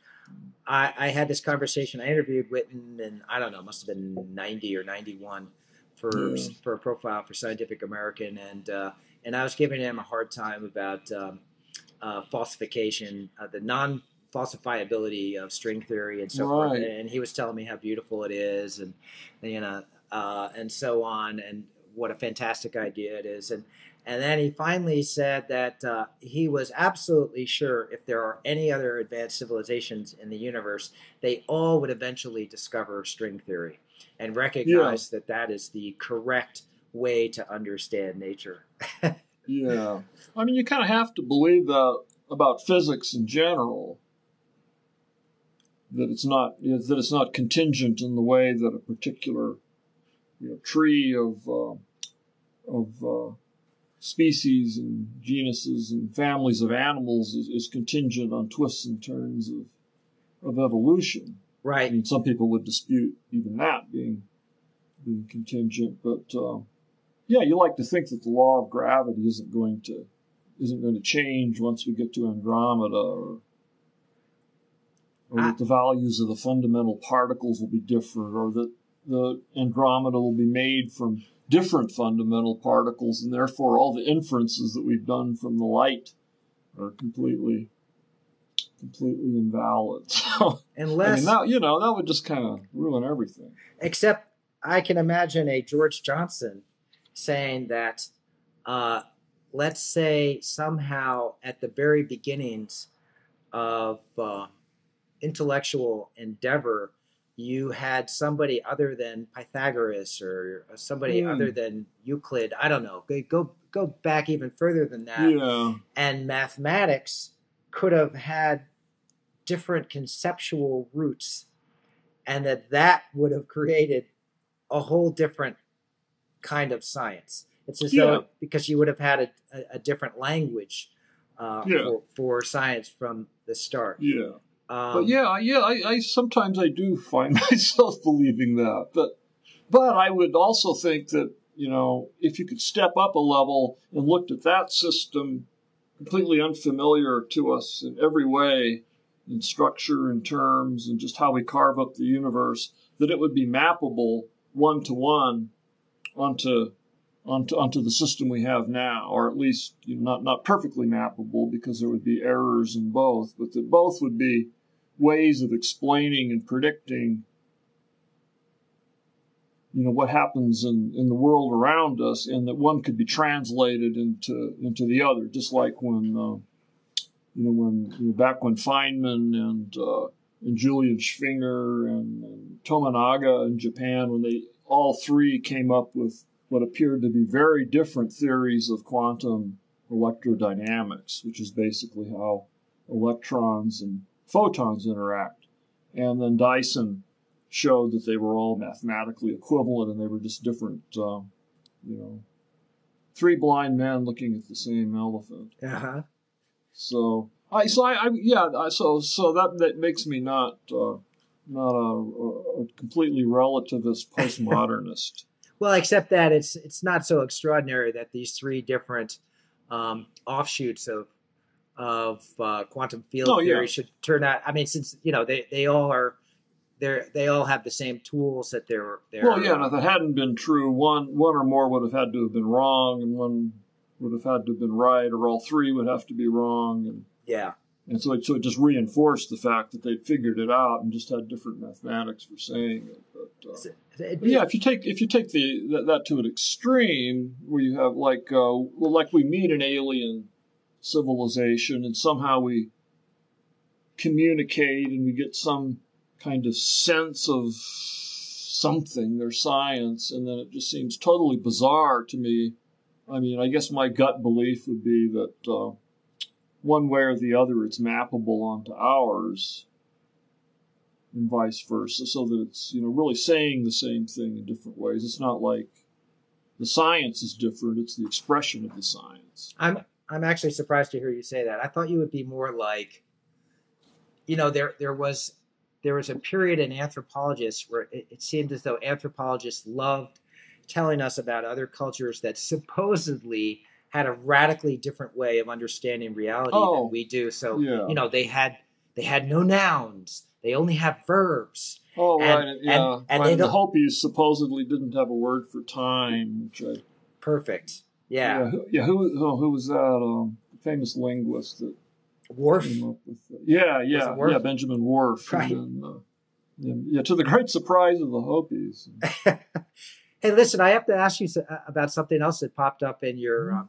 Speaker 1: I had this conversation. I interviewed Witten, and I don't know, must have been 90 or 91 for a profile for Scientific American, and I was giving him a hard time about falsification, the non-falsifiability of string theory and so forth. And he was telling me how beautiful it is, and and so on, and what a fantastic idea it is. And then he finally said that he was absolutely sure if there are any other advanced civilizations in the universe, they all would eventually discover string theory and recognize that is the correct way to understand nature.
Speaker 2: Yeah. You kind of have to believe that about physics in general, that it's not contingent in the way that a particular tree of species and genuses and families of animals is contingent on twists and turns of evolution.
Speaker 1: Right.
Speaker 2: Some people would dispute even that being contingent, but you like to think that the law of gravity isn't going to change once we get to Andromeda, or that the values of the fundamental particles will be different, or that the Andromeda will be made from different fundamental particles, and therefore all the inferences that we've done from the light are completely invalid. So,
Speaker 1: unless
Speaker 2: that would just kind of ruin everything.
Speaker 1: Except I can imagine a George Johnson saying that, let's say somehow at the very beginnings of intellectual endeavor, you had somebody other than Pythagoras or somebody other than Euclid. I don't know. Go back even further than that.
Speaker 2: Yeah.
Speaker 1: And mathematics could have had different conceptual roots, and that would have created a whole different kind of science. It's as
Speaker 2: Yeah.
Speaker 1: though because you would have had a different language
Speaker 2: Yeah.
Speaker 1: for science from the start.
Speaker 2: Yeah. But I sometimes I do find myself believing that. But I would also think that, if you could step up a level and looked at that system, completely unfamiliar to us in every way, in structure and terms and just how we carve up the universe, that it would be mappable one-to-one onto the system we have now, or at least not perfectly mappable because there would be errors in both, but that both would be ways of explaining and predicting what happens in the world around us, and that one could be translated into the other, just like when back when Feynman and Julian Schwinger and Tominaga in Japan, when they all three came up with what appeared to be very different theories of quantum electrodynamics, which is basically how electrons and photons interact. And then Dyson showed that they were all mathematically equivalent, and they were just different, three blind men looking at the same elephant.
Speaker 1: Uh-huh.
Speaker 2: So that makes me not a completely relativist postmodernist.
Speaker 1: Well, except that it's not so extraordinary that these three different offshoots of quantum field theory should turn out. I mean, since they all have the same tools that they're.
Speaker 2: Well, yeah, and if it hadn't been true, one or more would have had to have been wrong, and one would have had to have been right, or all three would have to be wrong, and so it just reinforced the fact that they'd figured it out and just had different mathematics for saying it. But if you take that to an extreme, where you have like we meet an alien civilization and somehow we communicate and we get some kind of sense of something, their science, and then it just seems totally bizarre to me. I mean, I guess my gut belief would be that one way or the other it's mappable onto ours and vice versa, so that it's really saying the same thing in different ways. It's not like the science is different, it's the expression of the science.
Speaker 1: I'm actually surprised to hear you say that. I thought you would be more like, there was a period in anthropologists where it seemed as though anthropologists loved telling us about other cultures that supposedly had a radically different way of understanding reality than we do. So, they had no nouns. They only have verbs.
Speaker 2: Oh, right. And the Hopis supposedly didn't have a word for time.
Speaker 1: Perfect. Yeah.
Speaker 2: Who was that? Famous linguist that
Speaker 1: Worf.
Speaker 2: came up with that? Benjamin Worf.
Speaker 1: Right.
Speaker 2: And then, to the great surprise of the Hopis.
Speaker 1: Hey, listen, I have to ask you about something else that popped up in your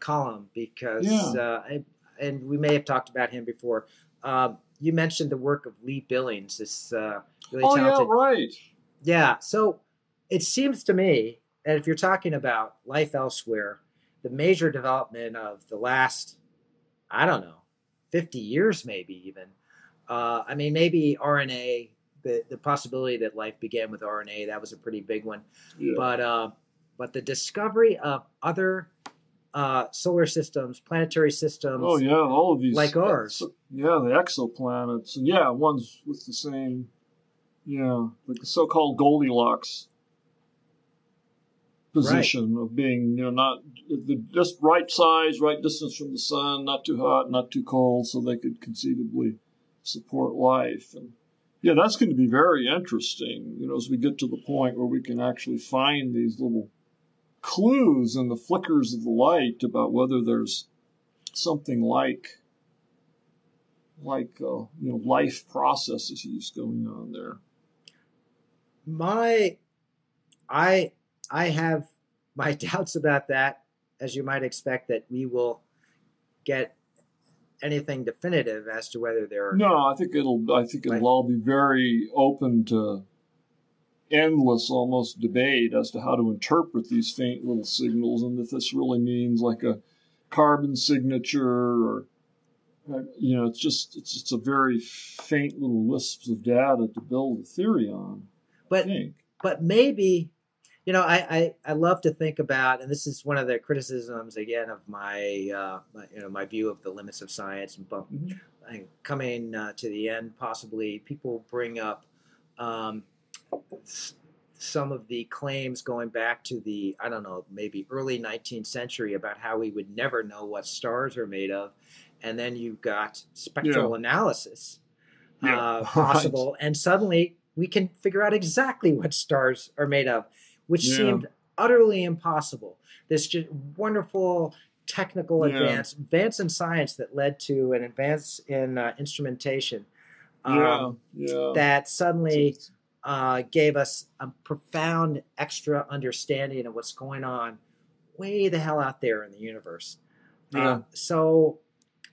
Speaker 1: column because, and we may have talked about him before. You mentioned the work of Lee Billings, this really talented.
Speaker 2: Yeah, right.
Speaker 1: Yeah, so it seems to me that if you're talking about life elsewhere, the major development of the last, 50 years maybe even. Maybe RNA. The possibility that life began with RNA, that was a pretty big one. Yeah. But the discovery of other solar systems, planetary systems.
Speaker 2: Oh, yeah, all of these.
Speaker 1: Like ours.
Speaker 2: The exoplanets. And ones with the same, like the so-called Goldilocks position of being, not just right size, right distance from the sun, not too hot, not too cold, so they could conceivably support life. And that's going to be very interesting, as we get to the point where we can actually find these little clues in the flickers of the light about whether there's something like life processes going on there.
Speaker 1: I have my doubts about that, as you might expect, that we will get anything definitive as to whether they're.
Speaker 2: No, I think it'll all be very open to endless almost debate as to how to interpret these faint little signals, and if this really means like a carbon signature or it's just a very faint little wisps of data to build a theory on.
Speaker 1: But maybe I love to think about, and this is one of the criticisms again of my view of the limits of science,
Speaker 2: Mhm.
Speaker 1: and coming to the end. Possibly, people bring up um, some of the claims going back to the, I don't know, maybe early 19th century about how we would never know what stars are made of, and then you've got
Speaker 2: Yeah.
Speaker 1: spectral analysis
Speaker 2: Yeah. Right.
Speaker 1: possible, and suddenly we can figure out exactly what stars are made of, which
Speaker 2: Yeah.
Speaker 1: seemed utterly impossible. This just wonderful technical
Speaker 2: Yeah.
Speaker 1: advance in science that led to an advance in instrumentation
Speaker 2: Yeah.
Speaker 1: um,
Speaker 2: Yeah.
Speaker 1: that suddenly
Speaker 2: It's-
Speaker 1: gave us a profound extra understanding of what's going on way the hell out there in the universe.
Speaker 2: Yeah.
Speaker 1: So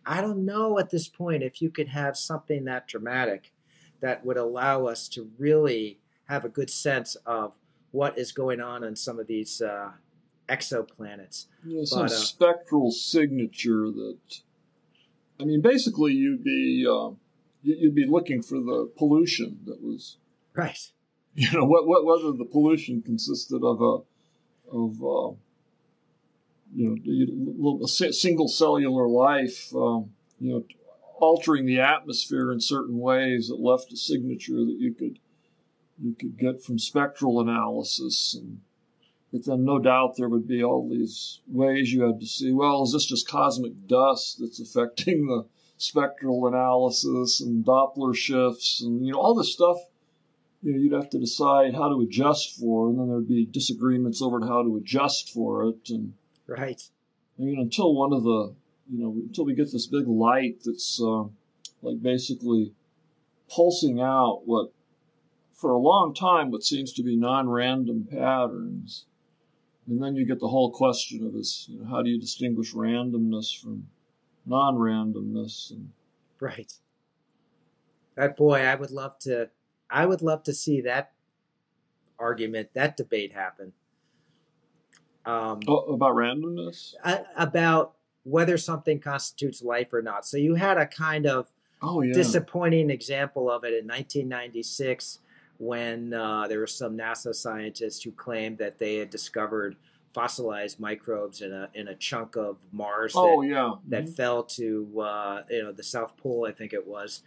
Speaker 1: I don't know at this point if you could have something that dramatic that would allow us to really have a good sense of what is going on some of these exoplanets.
Speaker 2: Yeah. Some
Speaker 1: But
Speaker 2: spectral signature that. I mean, basically, you'd be looking for the pollution that was.
Speaker 1: right,
Speaker 2: Whether the pollution consisted of a single cellular life, altering the atmosphere in certain ways that left a signature that you could get from spectral analysis. But then no doubt there would be all these ways you had to see, well, is this just cosmic dust that's affecting the spectral analysis and Doppler shifts and, all this stuff, you'd have to decide how to adjust for, and then there'd be disagreements over how to adjust for it. And
Speaker 1: right,
Speaker 2: until one of the, until we get this big light that's like basically pulsing out what, for a long time, what seems to be non-random patterns. And then you get the whole question of this, how do you distinguish randomness from non-randomness? And
Speaker 1: right. That boy, I would love to see that argument, that debate happen.
Speaker 2: about randomness?
Speaker 1: About whether something constitutes life or not. So you had a kind of
Speaker 2: Oh, yeah.
Speaker 1: disappointing example of it in 1996 when there were some NASA scientists who claimed that they had discovered fossilized microbes in a chunk of Mars that fell to the South Pole, I think it was.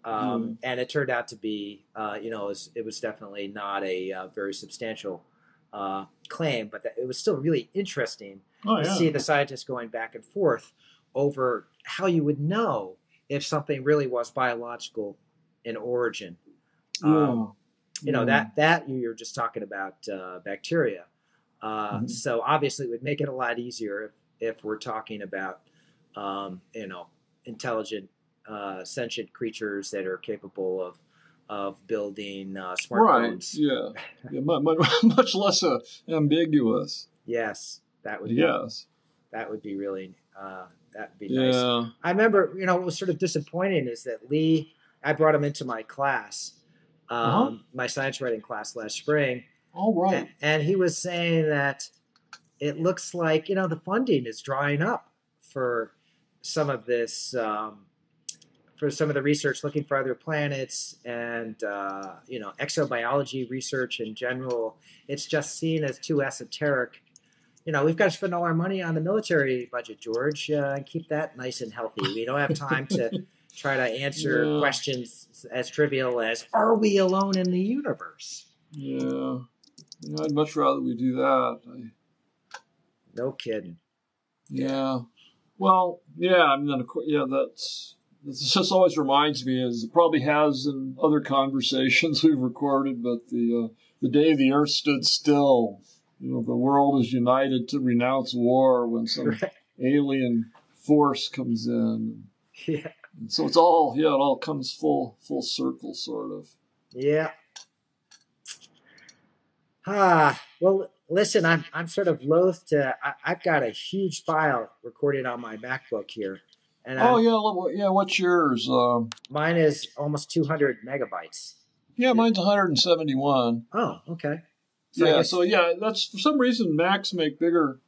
Speaker 1: And it turned out to be, it was definitely not a very substantial claim, but it was still really interesting to see the scientists going back and forth over how you would know if something really was biological in origin. That you're just talking about bacteria. So obviously it would make it a lot easier if we're talking about, intelligent, sentient creatures that are capable of building smartphones.
Speaker 2: Right. Yeah. Much less ambiguous.
Speaker 1: Yes, that would be really that'd be nice. I remember, what was sort of disappointing is that I brought him into my class, my science writing class last spring.
Speaker 2: All right.
Speaker 1: And he was saying that it looks like, the funding is drying up for some of this, for some of the research looking for other planets and, exobiology research in general. It's just seen as too esoteric. We've got to spend all our money on the military budget, George, and keep that nice and healthy. We don't have time to try to answer questions as trivial as, are we alone in the universe?
Speaker 2: Yeah. I'd much rather we do that.
Speaker 1: No kidding.
Speaker 2: Yeah. Well, yeah, this just always reminds me, as it probably has in other conversations we've recorded, but the day the earth stood still, the world is united to renounce war when some alien force comes in.
Speaker 1: Yeah.
Speaker 2: And so it all comes full circle, sort of.
Speaker 1: Yeah. Well, listen, I'm sort of loath to. I've got a huge file recorded on my MacBook here, and
Speaker 2: what's yours?
Speaker 1: Mine is almost 200 megabytes.
Speaker 2: Yeah, mine's 171.
Speaker 1: Oh, okay.
Speaker 2: So that's for some reason Macs make bigger.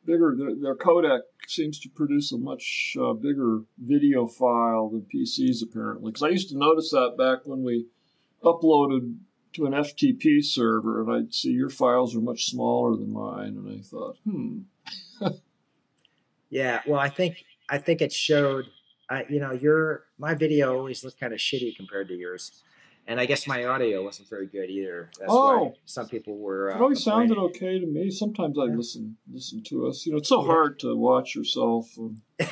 Speaker 2: Their codec seems to produce a much bigger video file than PCs apparently. Because I used to notice that back when we uploaded to an FTP server, and I'd see your files are much smaller than mine, and I thought,
Speaker 1: Yeah, well, I think it showed. My video always looked kind of shitty compared to yours, and I guess my audio wasn't very good either. That's why some people were.
Speaker 2: It always sounded
Speaker 1: complaining.
Speaker 2: okay to me. Sometimes I listen to us. It's so hard to watch yourself. I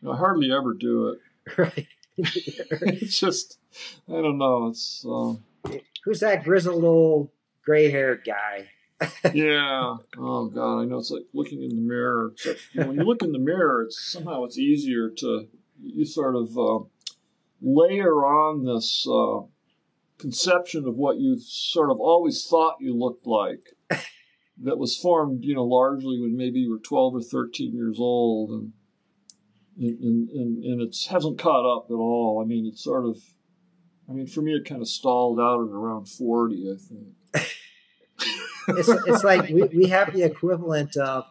Speaker 2: hardly ever do it.
Speaker 1: Right.
Speaker 2: It's just, I don't know. It's
Speaker 1: who's that grizzled old gray-haired guy?
Speaker 2: Yeah. Oh God, I know. It's like looking in the mirror. Except when you look in the mirror, it's easier to you sort of layer on this conception of what you sort of always thought you looked like. That was formed, largely when maybe you were 12 or 13 years old, and it hasn't caught up at all. I mean, it's sort of, for me, it kind of stalled out at around 40, I think.
Speaker 1: It's like we have the equivalent of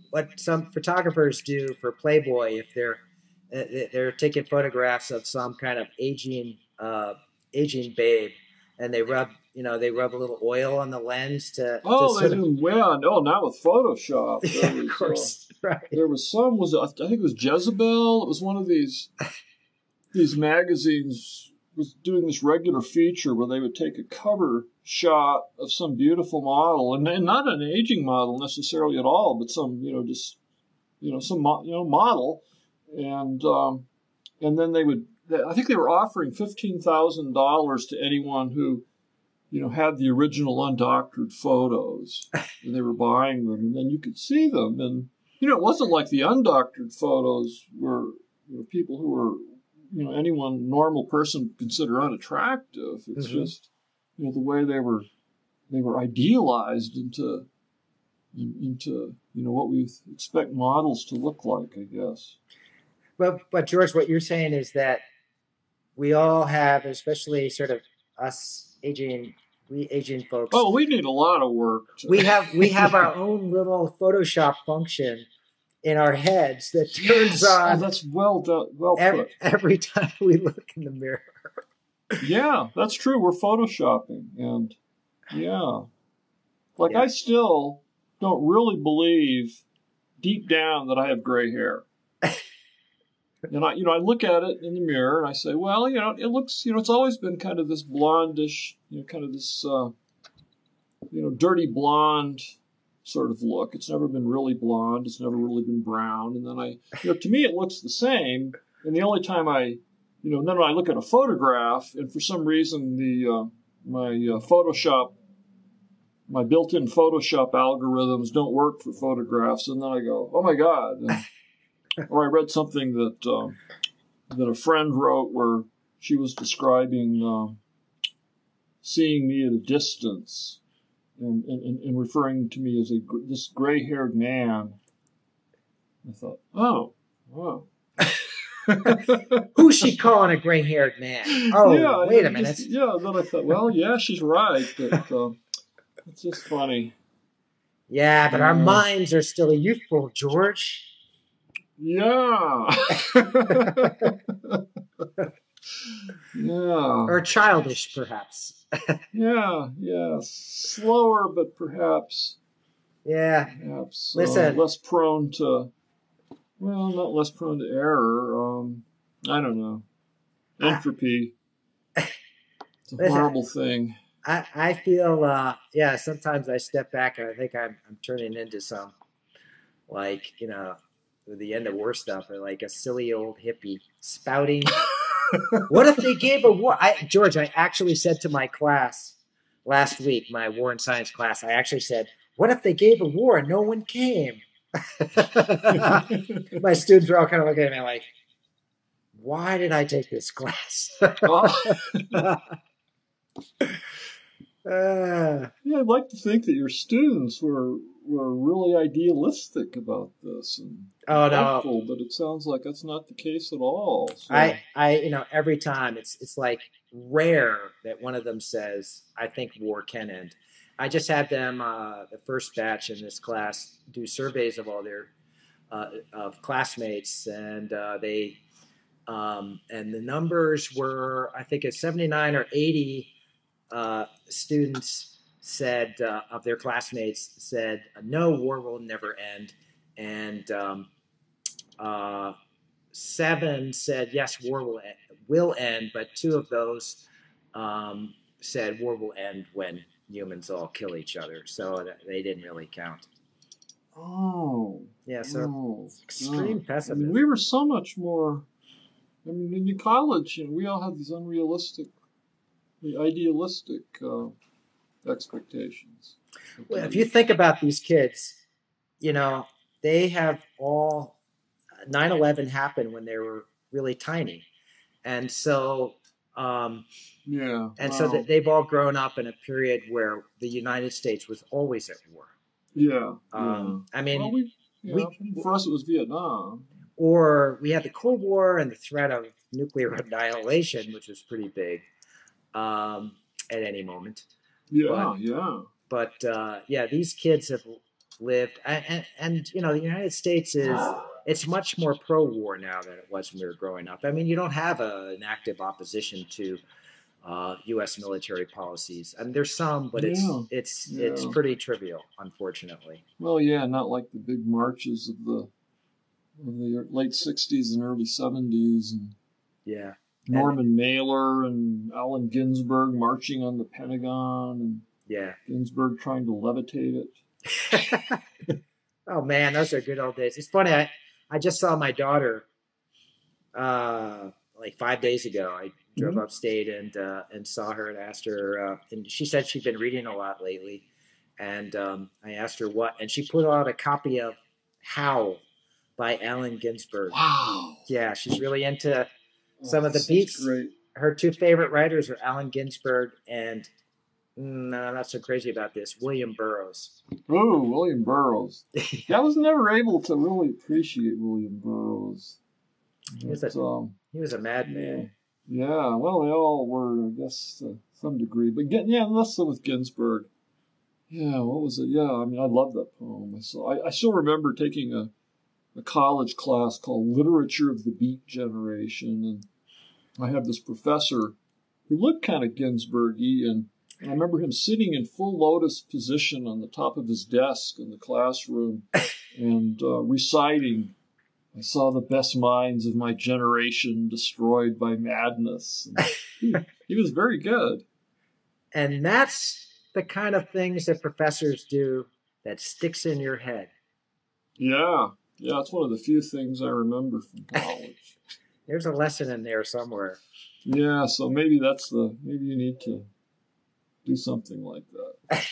Speaker 1: what some photographers do for Playboy if they're taking photographs of some kind of aging babe, and they rub a little oil on the lens to.
Speaker 2: Not with Photoshop.
Speaker 1: Of course, right.
Speaker 2: There was I think it was Jezebel. It was one of these magazines was doing this regular feature where they would take a cover shot of some beautiful model, and not an aging model necessarily at all, but some model, and then I think they were offering $15,000 to anyone who had the original undoctored photos, and they were buying them, and then you could see them, and it wasn't like the undoctored photos were people who were anyone normal person would consider unattractive. It's just the way they were idealized into what we expect models to look like, I guess.
Speaker 1: But George, what you're saying is that we all have, especially sort of us aging folks.
Speaker 2: Oh, we need a lot of work.
Speaker 1: We have our own little Photoshop function in our heads that turns on.
Speaker 2: Oh, that's well put.
Speaker 1: Every time we look in the mirror.
Speaker 2: Yeah, that's true. We're photoshopping, and I still don't really believe deep down that I have gray hair. And I look at it in the mirror and I say, well, it looks, it's always been kind of this blondish, kind of this, dirty blonde sort of look. It's never been really blonde. It's never really been brown. And then to me, it looks the same. And the only time then when I look at a photograph, and for some reason my built-in Photoshop algorithms don't work for photographs, and then I go, oh my God. Or I read something that a friend wrote where she was describing seeing me at a distance and referring to me as this gray-haired man. I thought, oh, wow.
Speaker 1: Who's she calling a gray-haired man? Oh, yeah, wait a minute.
Speaker 2: Then I thought, well, yeah, she's right. But it's just funny.
Speaker 1: Yeah, but our minds are still youthful, George.
Speaker 2: Yeah. Yeah.
Speaker 1: Or childish, perhaps.
Speaker 2: Yeah. Slower, but perhaps.
Speaker 1: Yeah.
Speaker 2: Perhaps
Speaker 1: Listen.
Speaker 2: Less prone to. Well, not less prone to error. I don't know. Entropy. It's a horrible thing.
Speaker 1: I feel, sometimes I step back and I think I'm turning into some, the end of war stuff, or like a silly old hippie spouting. What if they gave a war? George, I actually said to my class last week, my war and science class, I actually said, what if they gave a war and no one came? My students were all kind of looking at me like, why did I take this class?
Speaker 2: I'd like to think that your students were really idealistic about this and hopeful, but it sounds like that's not the case at all. So.
Speaker 1: I every time it's like rare that one of them says, I think war can end. I just had them, the first batch in this class, do surveys of all their of classmates, and they And the numbers were, I think it's 79 or 80 students said, of their classmates said, no, war will never end. And 7 said, yes, war will end, but 2 of those said war will end when humans all kill each other. So they didn't really count.
Speaker 2: Oh.
Speaker 1: Yeah, so
Speaker 2: Oh,
Speaker 1: extreme pessimism.
Speaker 2: I mean, we were so much more. I mean, in college, we all had these unrealistic, idealistic expectations.
Speaker 1: Well, if you think about these kids, they have all 9/11 happened when they were really tiny, and so so they've all grown up in a period where the United States was always at war.
Speaker 2: Yeah.
Speaker 1: I mean,
Speaker 2: for us it was Vietnam.
Speaker 1: Or we had the Cold War and the threat of nuclear annihilation, which was pretty big at any moment. But these kids have lived, and the United States it's much more pro-war now than it was when we were growing up. I mean, you don't have an active opposition to U.S. military policies. I mean, there's some, but it's pretty trivial, unfortunately.
Speaker 2: Well, yeah, not like the big marches of the late 60s and early 70s. And Norman Mailer and Allen Ginsberg marching on the Pentagon. And Ginsberg trying to levitate it.
Speaker 1: Oh, man, those are good old days. It's funny. I just saw my daughter like 5 days ago. I drove upstate and saw her and asked her. And she said she'd been reading a lot lately. And I asked her what. And she put out a copy of Howl by Allen Ginsberg.
Speaker 2: Wow.
Speaker 1: Yeah, she's really into some of the beats.
Speaker 2: Great.
Speaker 1: Her 2 favorite writers are Allen Ginsberg and, I'm not so crazy about this, William Burroughs.
Speaker 2: Oh, William Burroughs. I was never able to really appreciate William Burroughs.
Speaker 1: He was a madman.
Speaker 2: Yeah, well, they all were, I guess, to some degree. But less so with Ginsberg. Yeah, what was it? Yeah, I mean, I love that poem. I still remember taking a college class called Literature of the Beat Generation, and I had this professor who looked kind of Ginsberg-y, and I remember him sitting in full lotus position on the top of his desk in the classroom and reciting, "I saw the best minds of my generation destroyed by madness." He was very good.
Speaker 1: And that's the kind of things that professors do that sticks in your head.
Speaker 2: Yeah, it's one of the few things I remember from college.
Speaker 1: There's a lesson in there somewhere.
Speaker 2: Yeah, so maybe you need to do something like that.